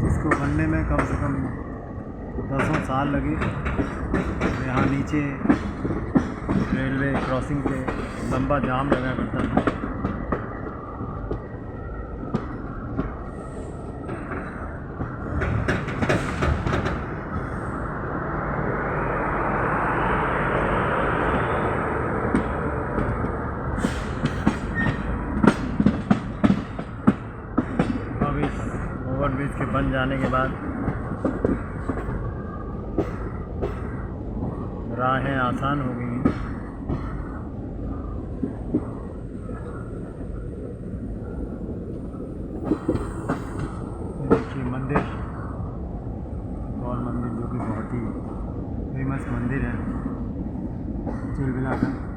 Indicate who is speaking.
Speaker 1: इसको बनने में कम से कम दसों साल लगे। यहाँ नीचे रेलवे क्रॉसिंग पे लंबा जाम लगा करता था। अब इस ओवरब्रिज के बन जाने के बाद राहें आसान हो गई हैं। देखिए मंदिर, और मंदिर जो कि बहुत ही फेमस मंदिर है चिलबिला का।